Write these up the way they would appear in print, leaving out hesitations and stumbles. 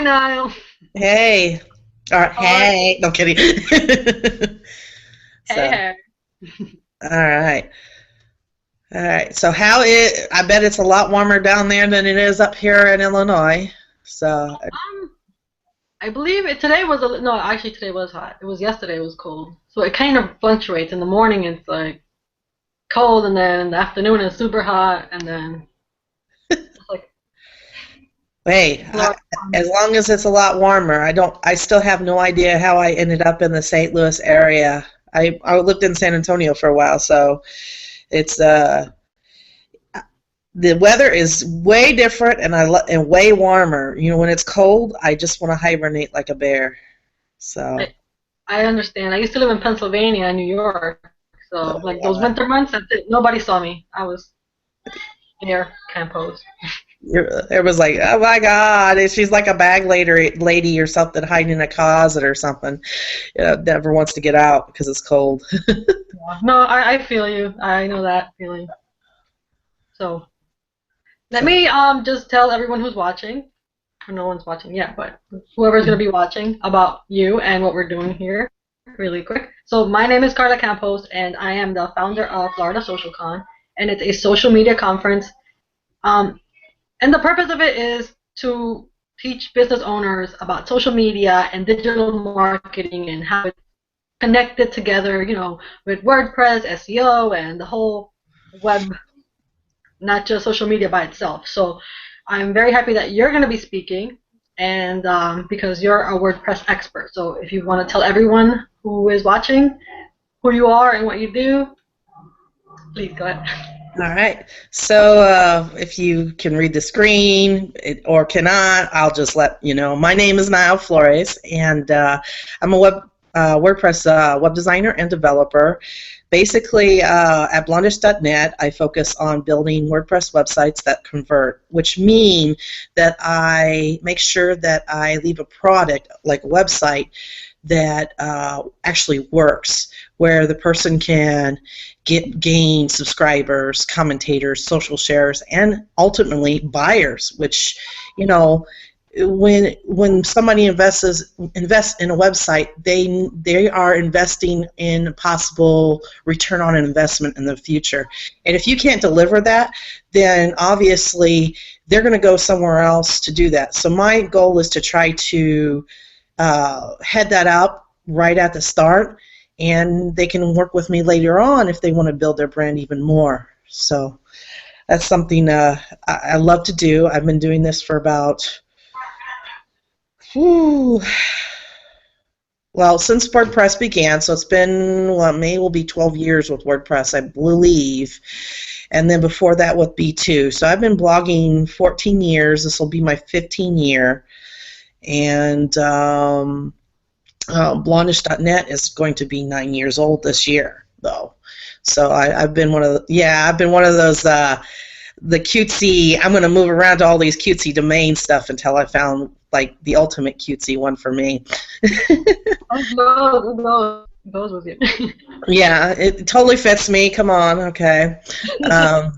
Nile. Hey. All right. How are you? Hey. No kidding. Hey, So, hey. all right. All right. So I bet it's a lot warmer down there than it is up here in Illinois. So, I believe today was no, actually today was hot. It was yesterday. It was cold. So it kind of fluctuates. In the morning it's like cold, and then in the afternoon it's super hot, and then it's like hey, Florida. as long as it's a lot warmer, I still have no idea how I ended up in the St. Louis area. I lived in San Antonio for a while, so it's the weather is way different and way warmer. When it's cold, I just want to hibernate like a bear. So, I, I understand. I used to live in Pennsylvania and New York, so like those yeah. winter months, nobody saw me. I was there, composed. It was like, oh my God, she's like a lady or something hiding in a closet or something. Never wants to get out because it's cold. Yeah. No, I feel you. I know that feeling. So let So, me just tell everyone who's watching. No one's watching yet, but whoever's going to be watching about you and what we're doing here really quick. So my name is Carla Campos, and I am the founder of Florida Social Con, and it's a social media conference. Um, and the purpose of it is to teach business owners about social media and digital marketing and how it's connected together, with WordPress, SEO, and the whole web, not just social media by itself. So I'm very happy that you're going to be speaking, and because you're a WordPress expert. So if you want to tell everyone who is watching who you are and what you do, please go ahead. all right. So, if you can read the screen or cannot, I'll just let you know. My name is Nile Flores, and I'm a WordPress web designer and developer. Basically, at blondish.net, I focus on building WordPress websites that convert, which mean that I make sure that I leave a product, like a website, that actually works, where the person can gain subscribers, commentators, social shares, and ultimately buyers. Which, you know, when somebody invests in a website, they are investing in possible return on an investment in the future. And if you can't deliver that, then obviously they're going to go somewhere else to do that. So my goal is to try to head that up right at the start, and they can work with me later on if they want to build their brand even more. So that's something I love to do. I've been doing this for about, whew, well, since WordPress began, so it's been, well, May will be 12 years with WordPress, I believe. And then before that with B2. So I've been blogging 14 years. This will be my 15th year. And blondish.net is going to be 9 years old this year, though. So I've been I've been one of those the cutesy. I'm going to move around to all these cutesy domain stuff until I found like the ultimate cutesy one for me. Goes with you. Yeah, it totally fits me. Come on, okay. Um,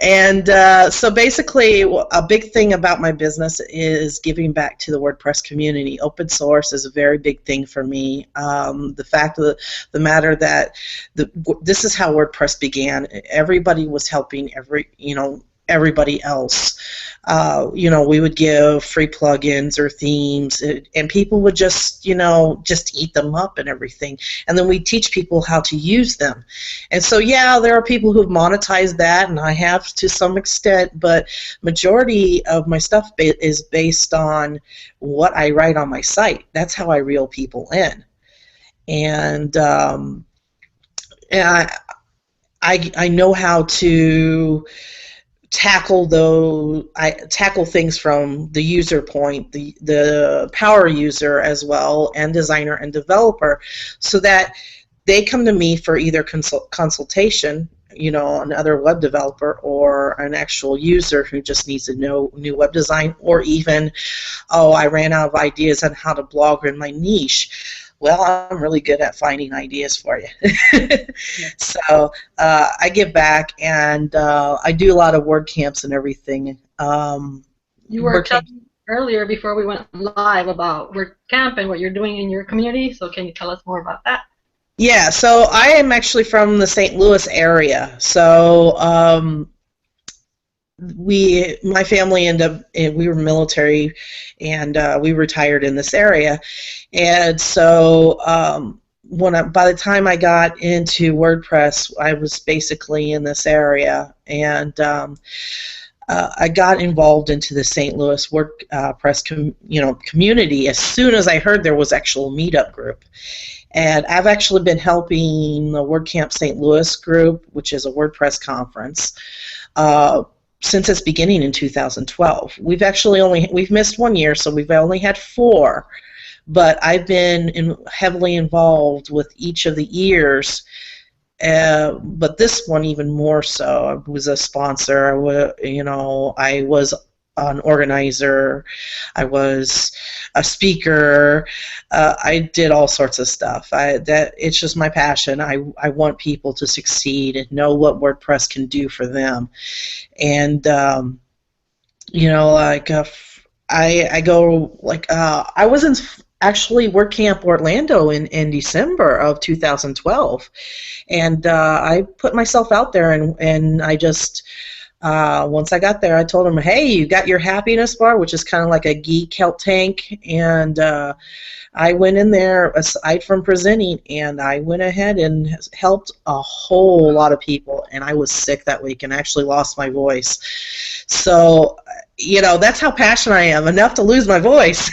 And so basically, a big thing about my business is giving back to the WordPress community. Open source is a very big thing for me. The fact of the matter that this is how WordPress began. Everybody was helping everybody else. We would give free plugins or themes, and people would just eat them up and everything. And then we teach people how to use them. And so, yeah, there are people who've monetized that, and I have to some extent, but majority of my stuff is based on what I write on my site. That's how I reel people in. And I know how to tackle things from the user point, the power user as well, and designer and developer, so that they come to me for either consultation, another web developer, or an actual user who just needs to know new web design, or even, oh, I ran out of ideas on how to blog in my niche. Well, I'm really good at finding ideas for you. So I give back, and I do a lot of WordCamps and everything. You were WordCamps. earlier before we went live about WordCamp and what you're doing in your community. So can you tell us more about that? Yeah, so I am actually from the St. Louis area. So my family ended up, we were military, and we retired in this area. And so by the time I got into WordPress, I was basically in this area, and I got involved into the St. Louis WordPress community as soon as I heard there was actual meetup group. And I've actually been helping the WordCamp St. Louis group, which is a WordPress conference, since its beginning in 2012. We've missed 1 year, so we've only had 4. But I've been heavily involved with each of the years. But this one even more so. I was a sponsor. I was an organizer. I was a speaker. I did all sorts of stuff. It's just my passion. I want people to succeed and know what WordPress can do for them. And I go I was in actually WordCamp Orlando in December of 2012, and I put myself out there, and I just once I got there, I told them, hey, you got your happiness bar, which is kind of like a geek help tank, and I went in there, aside from presenting, and I went ahead and helped a whole lot of people, and I was sick that week and actually lost my voice. So, that's how passionate I am, enough to lose my voice.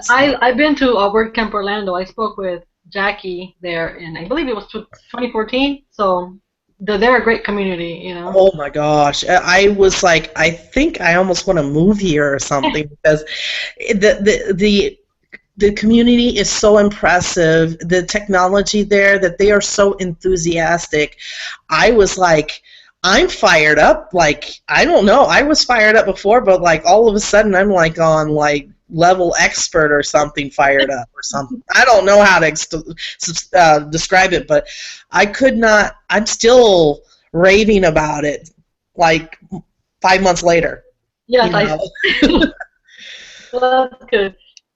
I've been to WordCamp Orlando. I spoke with Jackie there in, I believe it was 2014. So they're a great community, Oh my gosh. I was like, I think I almost want to move here or something because the community is so impressive. The technology there, that they are so enthusiastic. I was like, I'm fired up. Like, I don't know. I was fired up before, but like all of a sudden I'm like on like level expert or something, fired up or something. I don't know how to describe it, but I could not. I'm still raving about it like 5 months later. Yes, well, that's good.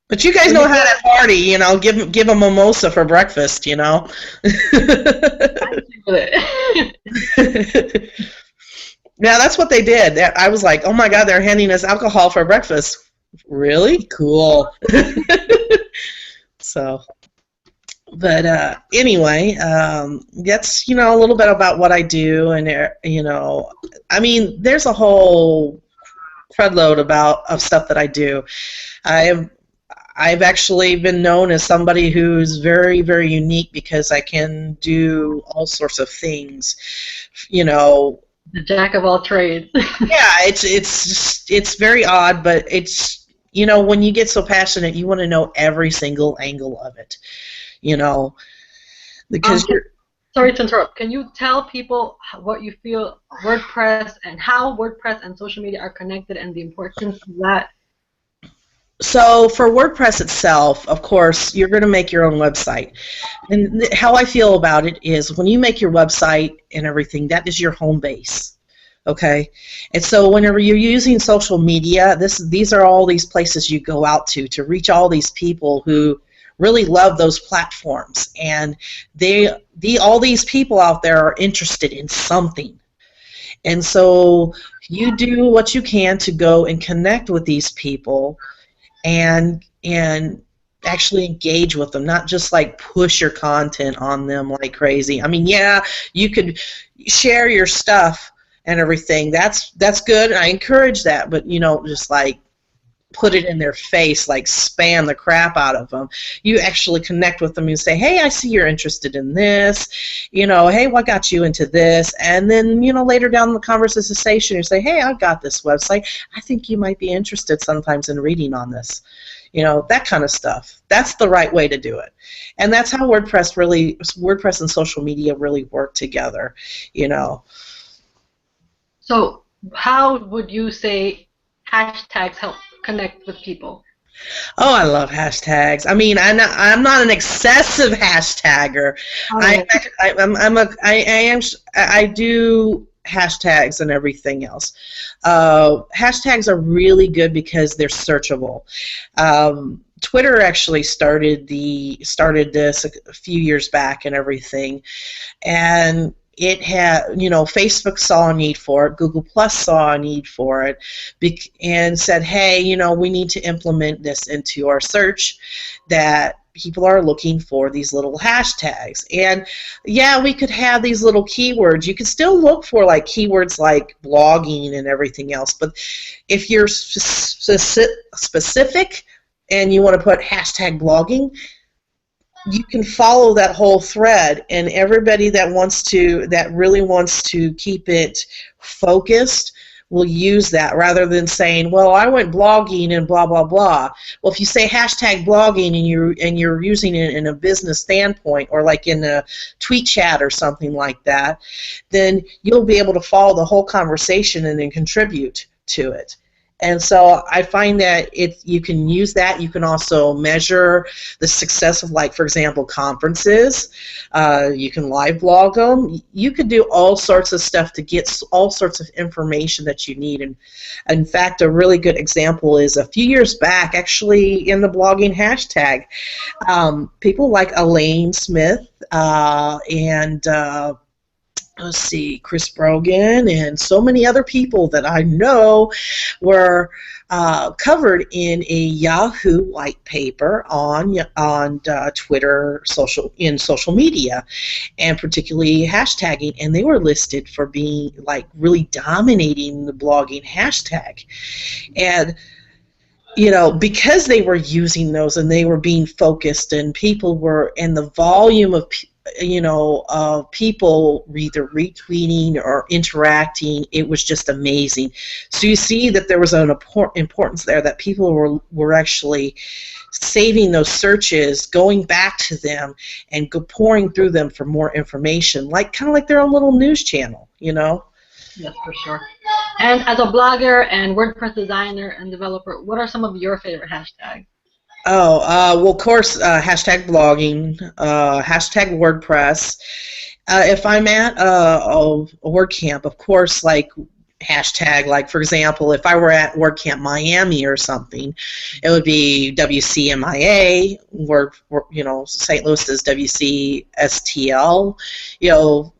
But you guys know how to party, give a mimosa for breakfast, Yeah, that's what they did. I was like, oh my God, they're handing us alcohol for breakfast. Really? Cool. So, but anyway, that's, a little bit about what I do, and, I mean, there's a whole treadload of stuff that I do. I've actually been known as somebody who's very, very unique because I can do all sorts of things, The jack of all trades. Yeah, it's very odd, but it's, when you get so passionate, you want to know every single angle of it, because you're. Sorry to interrupt. Can you tell people what you feel WordPress and how WordPress and social media are connected and the importance of that? So for WordPress itself, of course, you're going to make your own website. And how I feel about it is when you make your website and everything, that is your home base. Okay? And so whenever you're using social media, these are all these places you go out to reach all these people who really love those platforms. And all these people out there are interested in something. And so you do what you can to go and connect with these people and actually engage with them, not just like push your content on them like crazy. I mean, yeah, you could share your stuff and everything. That's good. I encourage that, but just like put it in their face, like spam the crap out of them. You actually connect with them and say, hey, I see you're interested in this. Hey, what got you into this? And then, later down the conversation, you say, hey, I've got this website. I think you might be interested sometimes in reading on this. That kind of stuff. That's the right way to do it. And that's how WordPress and social media really work together, So how would you say hashtags help connect with people? Oh, I love hashtags. I mean, I'm not an excessive hashtagger. Oh. I do hashtags and everything else. Hashtags are really good because they're searchable. Twitter actually started this a few years back and everything, and it had, Facebook saw a need for it, Google Plus saw a need for it, and said, hey, we need to implement this into our search, that people are looking for these little hashtags. And yeah, we could have these little keywords. You could still look for like keywords like blogging and everything else, but if you're specific and you want to put hashtag blogging, you can follow that whole thread, and everybody that really wants to keep it focused will use that, rather than saying, well, I went blogging and blah blah blah. Well, if you say hashtag blogging and you're using it in a business standpoint, or like in a tweet chat or something like that, then you'll be able to follow the whole conversation and then contribute to it. And so I find that you can use that. You can also measure the success of, like, for example, conferences. You can live blog them. You could do all sorts of stuff to get all sorts of information that you need. And in fact, a really good example is a few years back, actually, in the blogging hashtag, people like Elaine Smith and let's see, Chris Brogan, and so many other people that I know were covered in a Yahoo white paper on Twitter, social media, and particularly hashtagging, and they were listed for being like really dominating the blogging hashtag. And because they were using those and they were being focused, and the volume of people either retweeting or interacting, it was just amazing. So you see that there was an importance there, that people were actually saving those searches, going back to them, and pouring through them for more information, kind of like their own little news channel, Yes, for sure. And as a blogger and WordPress designer and developer, what are some of your favorite hashtags? Oh, well, of course, hashtag blogging, hashtag WordPress. If I'm at a WordCamp, of course, like hashtag, like, for example, if I were at WordCamp Miami or something, it would be WCMIA, St. Louis is WCSTL,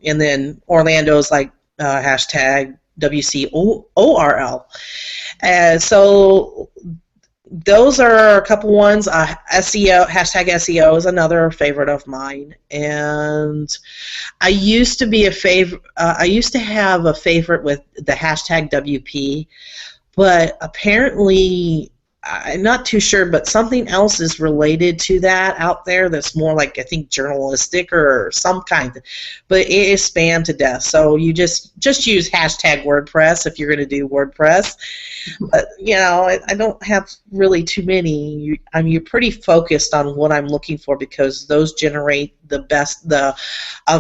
and then Orlando's like hashtag WCORL. And so those are a couple ones. SEO, hashtag SEO is another favorite of mine, and I used to have a favorite with the hashtag WP, but apparently I'm not too sure, but something else is related to that out there that's more like, I think, journalistic or some kind, but it is spam to death. So you just use hashtag WordPress if you're going to do WordPress. But I don't have really too many. You're pretty focused on what I'm looking for, because those generate a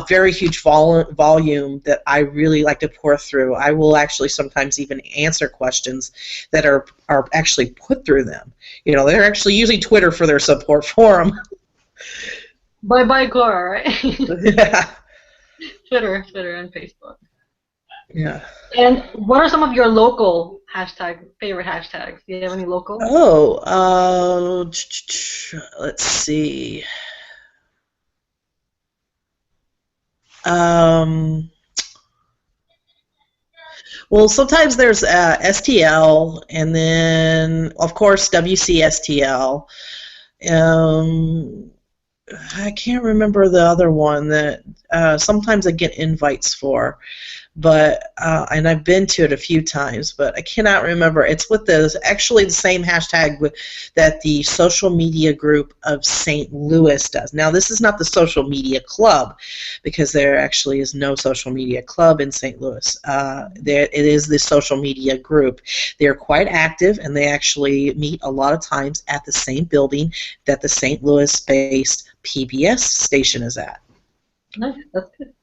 very huge volume that I really like to pour through. I will actually sometimes even answer questions that are actually put through them. They're actually using Twitter for their support forum. Bye, Cora, right? Yeah. Twitter and Facebook. Yeah. And what are some of your local favorite hashtags? Do you have any local? Oh, let's see. Well, sometimes there's STL, and then, of course, WCSTL. I can't remember the other one that sometimes I get invites for, but and I've been to it a few times, but I cannot remember. It's with actually the same hashtag that the social media group of St. Louis does. Now, this is not the social media club, because there actually is no social media club in St. Louis. It is the social media group. They're quite active, and they actually meet a lot of times at the same building that the St. Louis-based PBS station is at. Nice, that's good.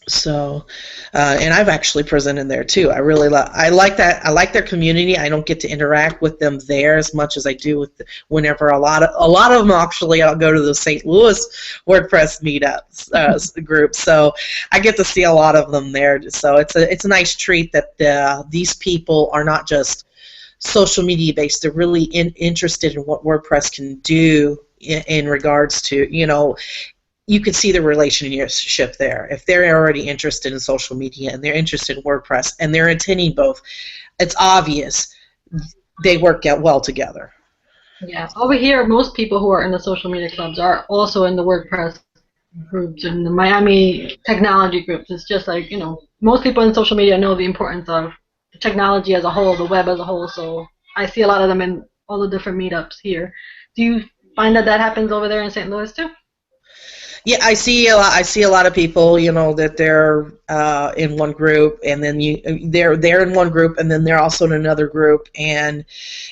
So, and I've actually presented there too. I like that. I like their community. I don't get to interact with them there as much as I do with whenever a lot of them actually. I'll go to the St. Louis WordPress meetups group, so I get to see a lot of them there. So it's a nice treat that these people are not just social media based. They're really interested in what WordPress can do in regards to, you can see the relationship there. If they're already interested in social media and they're interested in WordPress and they're attending both, it's obvious they work out well together. Yeah, over here, most people who are in the social media clubs are also in the WordPress groups and the Miami technology groups. It's just like, most people in social media know the importance of the technology as a whole, the web as a whole. So I see a lot of them in all the different meetups here. Do you find that happens over there in St. Louis too? Yeah, I see a lot. I see a lot of people, that they're in one group, and then they're in one group, and then they're also in another group, and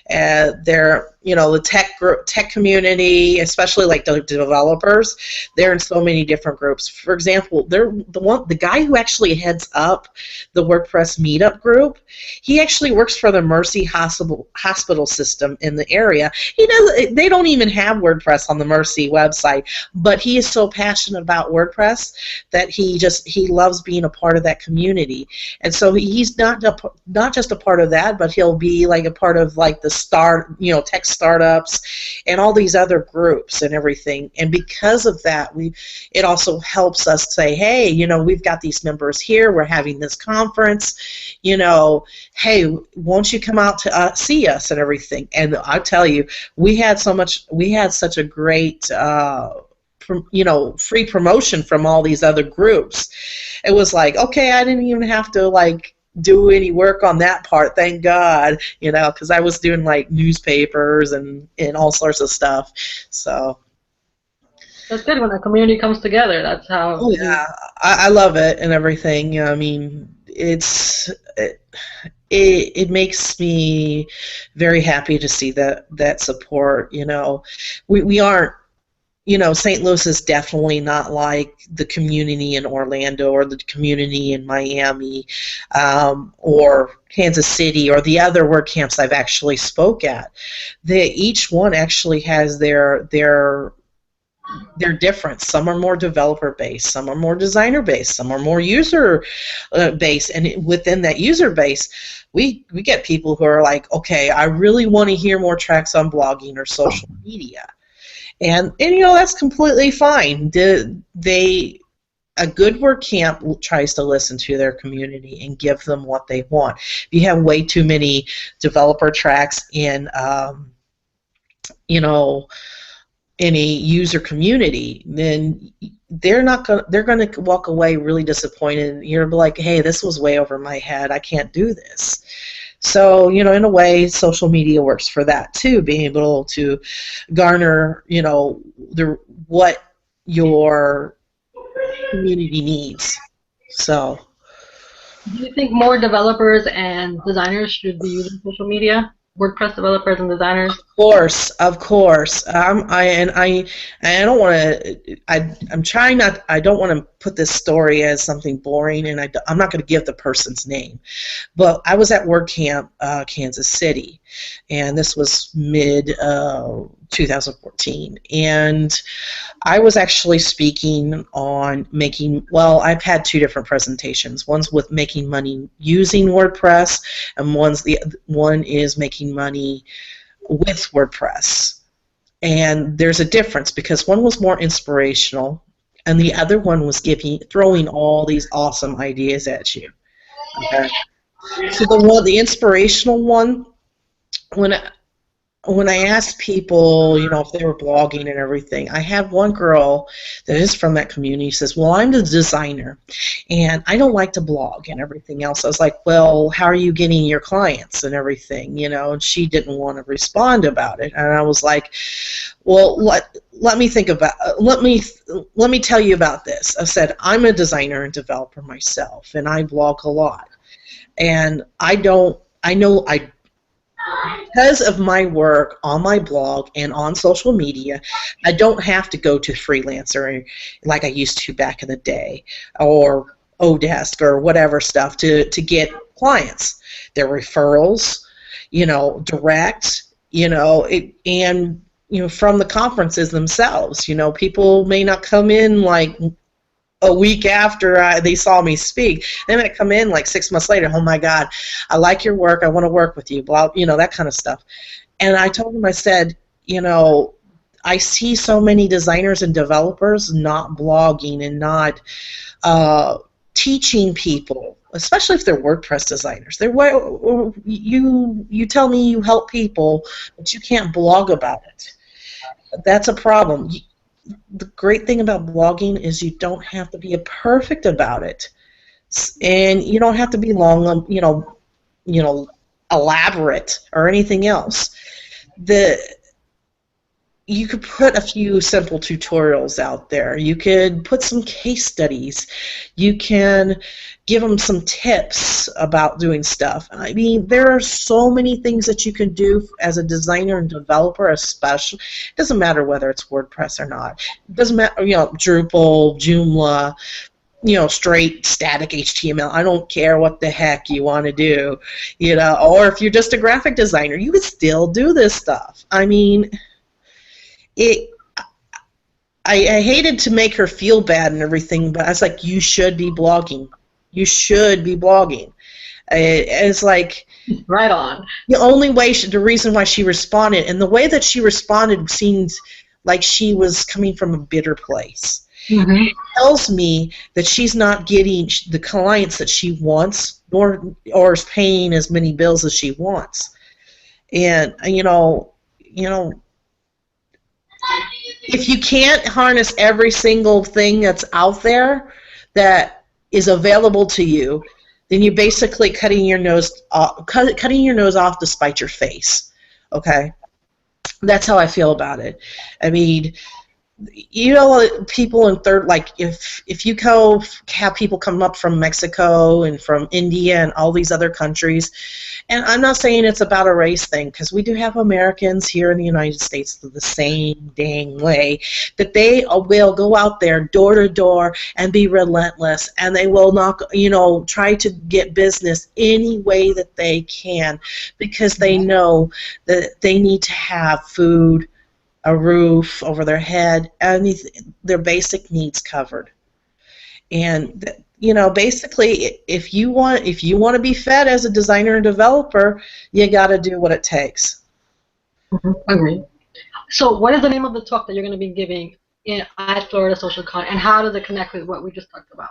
they're the tech community, especially like the developers. They're in so many different groups. For example, they're the guy who actually heads up the WordPress meetup group. He actually works for the Mercy hospital system in the area. They don't even have WordPress on the Mercy website, but he is so passionate about WordPress that he loves being a part of that community. And so he's not just a part of that, but he'll be like a part of like the tech startups and all these other groups and everything. And because of that, it also helps us say, hey, we've got these members here, we're having this conference, hey, won't you come out to see us and everything. And I tell you, we had such a great free promotion from all these other groups. It was like, okay, I didn't even have to like do any work on that part, thank God, because I was doing like newspapers and all sorts of stuff. So that's good when a community comes together. That's how. Oh yeah, I love it and everything. I mean, it makes me very happy to see that support. We aren't. St. Louis is definitely not like the community in Orlando or the community in Miami or Kansas City or the other WordCamps I've actually spoke at. Each one actually has their different. Some are more developer based, some are more designer based, some are more user based, and within that user base, we get people who are like, okay, I really want to hear more tracks on blogging or social media. And that's completely fine. A good WordCamp tries to listen to their community and give them what they want. If you have way too many developer tracks in any user community, then they're going to walk away really disappointed. You're like, hey, this was way over my head. I can't do this. So, in a way, social media works for that too, being able to garner, what your community needs. So, do you think more developers and designers should be using social media? WordPress developers and designers? Of course. I don't want to. I'm trying not. I don't want to put this story as something boring, and I'm not going to give the person's name. But I was at WordCamp, Kansas City, and this was mid 2014, and I was actually speaking on I've had two different presentations. One's with making money using WordPress, and one is making money with WordPress. And there's a difference because one was more inspirational, and the other one was throwing all these awesome ideas at you. Okay. So the inspirational one, when I asked people, if they were blogging and everything, I had one girl that is from that community says, well, I'm the designer, and I don't like to blog and everything else. I was like, well, how are you getting your clients and everything, and she didn't want to respond about it. And I was like, well, let me tell you about this. I said, I'm a designer and developer myself, and I blog a lot. And because of my work on my blog and on social media, I don't have to go to Freelancer like I used to back in the day, or Odesk or whatever stuff to get clients. Their referrals, direct, and from the conferences themselves. People may not come in like a week after they saw me speak. They might come in like 6 months later. Oh my God, I like your work. I want to work with you. Blah, that kind of stuff. And I told them, I said, I see so many designers and developers not blogging and not teaching people, especially if they're WordPress designers. You tell me you help people, but you can't blog about it. That's a problem. The great thing about blogging is you don't have to be perfect about it, and you don't have to be long, elaborate or anything else. You could put a few simple tutorials out there. You could put some case studies. You can give them some tips about doing stuff. I mean, there are so many things that you can do as a designer and developer, especially. It doesn't matter whether it's WordPress or not. It doesn't matter, Drupal, Joomla, straight static HTML. I don't care what the heck you want to do, or if you're just a graphic designer, you can still do this stuff. I mean, I hated to make her feel bad and everything, but I was like, you should be blogging. You should be blogging. It's like, right on. The only way, the reason why she responded, and the way that she responded seems like she was coming from a bitter place. Mm-hmm. It tells me that she's not getting the clients that she wants, or is paying as many bills as she wants. And if you can't harness every single thing that's out there that is available to you, then you're basically cutting your nose off to spite your face. Okay, that's how I feel about it. I mean, people in if you have people come up from Mexico and from India and all these other countries, and I'm not saying it's about a race thing, because we do have Americans here in the United States the same dang way, that they will go out there door to door and be relentless, and they will not, try to get business any way that they can, because they know that they need to have food, a roof over their head, and their basic needs covered. And basically, if you want to be fed as a designer and developer, you got to do what it takes. Mm-hmm. Agree. So, what is the name of the talk that you're going to be giving at Florida Social Con, and how does it connect with what we just talked about?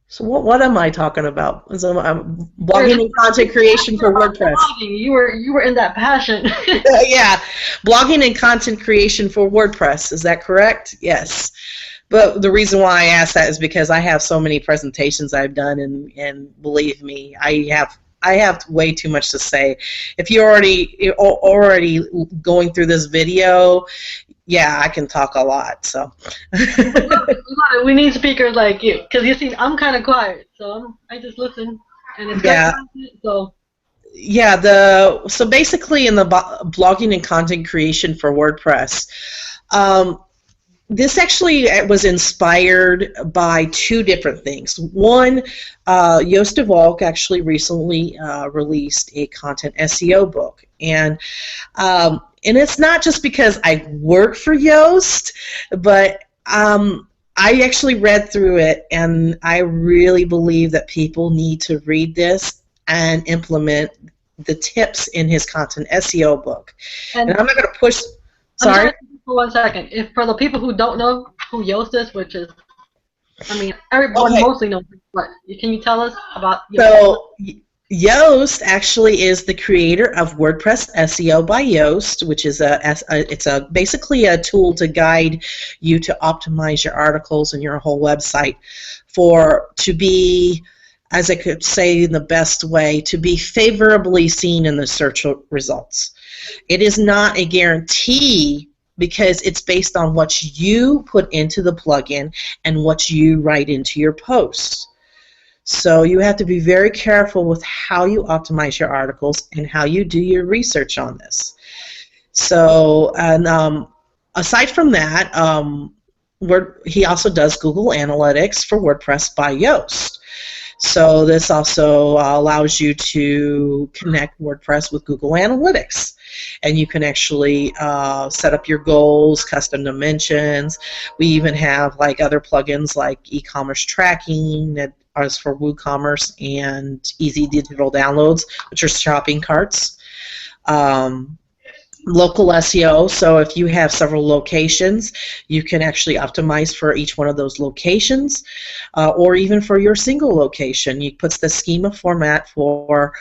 So what am I talking about? Blogging and content creation for WordPress. You were in that passion. Yeah, blogging and content creation for WordPress. Is that correct? Yes. But the reason why I asked that is because I have so many presentations I've done, and believe me, I have way too much to say. If you're already going through this video, yeah, I can talk a lot. So we need speakers like you, because you see, I'm kind of quiet, so I just listen, and it's so. Yeah, so basically in the blogging and content creation for WordPress, this actually was inspired by two different things. One, Yoast actually recently released a content SEO book, and it's not just because I work for Yoast, but I actually read through it, and I really believe that people need to read this and implement the tips in his content SEO book. And I'm not going to push. Sorry. For 1 second, if for the people who don't know who Yoast is, which is, I mean, everybody mostly knows, but can you tell us about Yoast? So Yoast actually is the creator of WordPress SEO by Yoast, which is basically a tool to guide you to optimize your articles and your whole website to be, as I could say in the best way, to be favorably seen in the search results. It is not a guarantee, because it's based on what you put into the plugin and what you write into your posts. So you have to be very careful with how you optimize your articles and how you do your research on this. So, and aside from that, he also does Google Analytics for WordPress by Yoast. So this also allows you to connect WordPress with Google Analytics. And you can actually set up your goals, custom dimensions. We even have like other plugins like e-commerce tracking that is for WooCommerce, and easy digital downloads, which are shopping carts. Local SEO, so if you have several locations, you can actually optimize for each one of those locations, or even for your single location. You puts the schema format for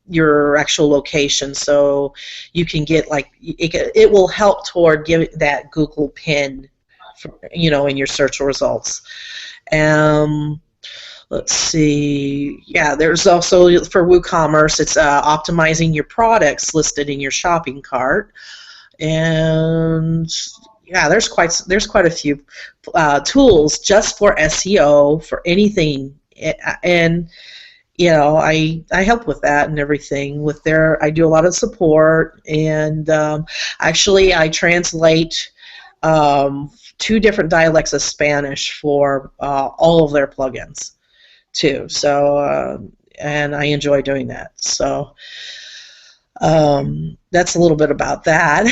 your actual location, so you can get like it will help toward giving that Google pin, in your search results. Let's see. Yeah, there's also for WooCommerce, it's optimizing your products listed in your shopping cart, and yeah, there's quite a few tools just for SEO for anything, and I help with that and everything. I do a lot of support, and actually I translate 2 different dialects of Spanish for all of their plugins too. So and I enjoy doing that. So that's a little bit about that.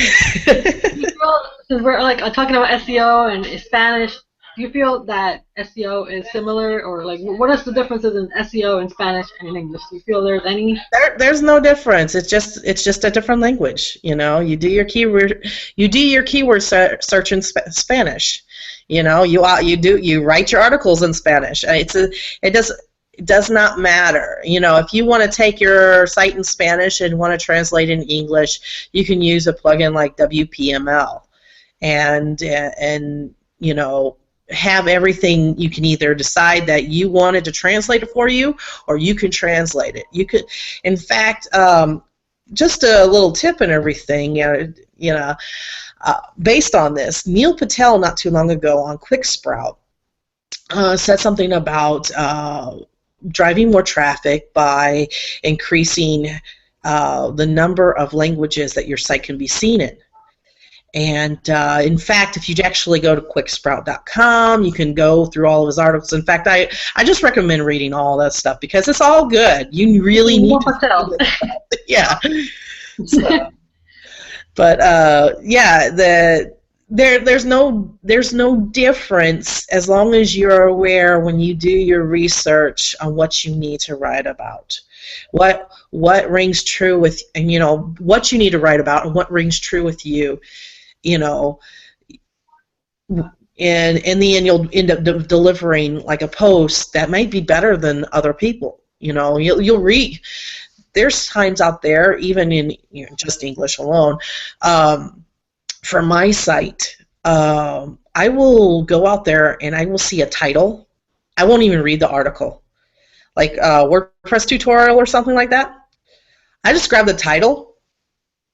Since we're like talking about SEO and Spanish, do you feel that SEO is similar, or like what is the differences in SEO in Spanish and in English? Do you feel there's any? There's no difference. It's just a different language. You do your keyword search in Spanish. You write your articles in Spanish. It does not matter. If you want to take your site in Spanish and want to translate in English, you can use a plugin like WPML, and have everything. You can either decide that you wanted to translate it for you, or you can translate it. You could, in fact, just a little tip and everything. Based on this, Neil Patel not too long ago on QuickSprout said something about driving more traffic by increasing the number of languages that your site can be seen in. And in fact, if you actually go to quicksprout.com, you can go through all of his articles. In fact, I just recommend reading all that stuff because it's all good. You really need to tell. Yeah. So, but yeah, there's no difference as long as you're aware when you do your research on what you need to write about, what rings true with, and what you need to write about and what rings true with you. And in the end, you'll end up delivering like a post that might be better than other people. You'll read. There's times out there, even in just English alone, for my site, I will go out there and I will see a title. I won't even read the article, like WordPress tutorial or something like that. I just grab the title,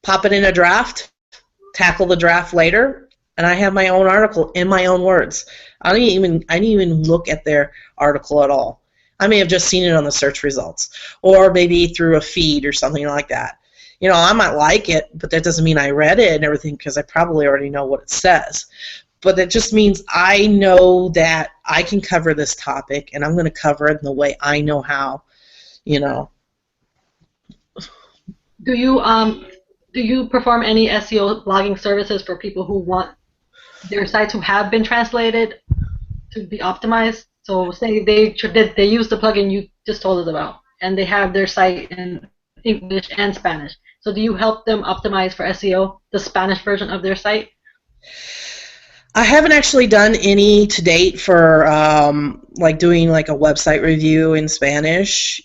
pop it in a draft, tackle the draft later, and I have my own article in my own words. I didn't even look at their article at all. I may have just seen it on the search results, or maybe through a feed or something like that. I might like it, but that doesn't mean I read it and everything, because I probably already know what it says. But that just means I know that I can cover this topic, and I'm going to cover it in the way I know how. Do you perform any SEO blogging services for people who want their sites who have been translated to be optimized? So say they use the plugin you just told us about, and they have their site in English and Spanish. So do you help them optimize for SEO, the Spanish version of their site? I haven't actually done any to date for like doing like a website review in Spanish.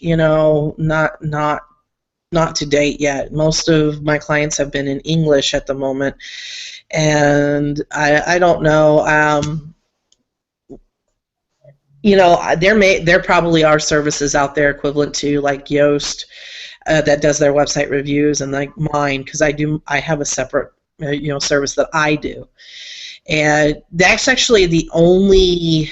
Not to date yet. Most of my clients have been in English at the moment, and I don't know. There probably are services out there equivalent to like Yoast that does their website reviews, and like mine, because I have a separate service that I do, and that's actually the only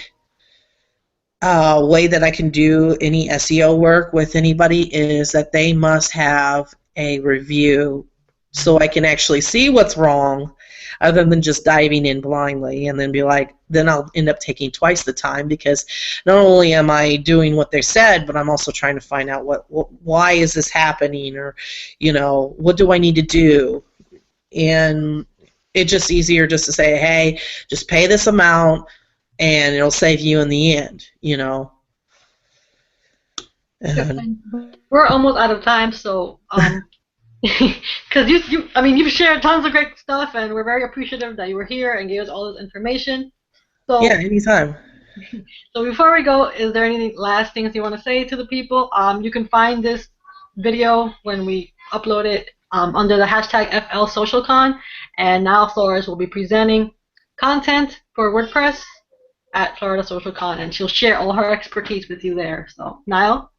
way that I can do any SEO work with anybody is that they must have a review, so I can actually see what's wrong, other than just diving in blindly and then be like, then I'll end up taking twice the time, because not only am I doing what they said, but I'm also trying to find out why is this happening, or, you know, what do I need to do? And it's just easier just to say, hey, just pay this amount and it'll save you in the end, you know. And we're almost out of time, so because you've shared tons of great stuff, and we're very appreciative that you were here and gave us all this information. So yeah, anytime. So before we go, is there any last things you want to say to the people? You can find this video when we upload it under the hashtag FLSocialCon, and Nile Flores will be presenting content for WordPress at Florida SocialCon, and she'll share all her expertise with you there. So, Nile?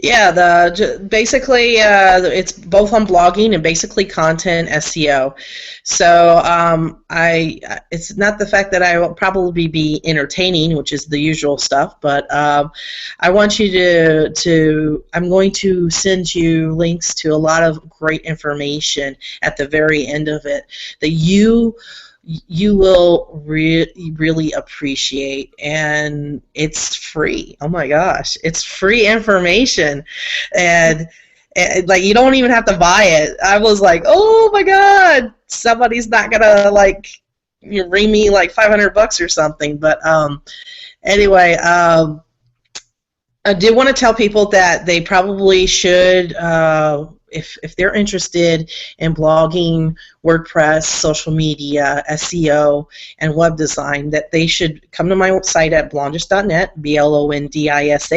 Yeah, basically it's both on blogging and basically content SEO. So it's not the fact that I will probably be entertaining, which is the usual stuff, but I want you I'm going to send you links to a lot of great information at the very end of it that you will really appreciate, and it's free. Oh my gosh, it's free information, and like, you don't even have to buy it. I was like, oh my god, somebody's not gonna like ring me like $500 or something. But anyway, I did want to tell people that they probably should, if they're interested in blogging, WordPress, social media, SEO, and web design, that they should come to my site at blondish.net, blondisa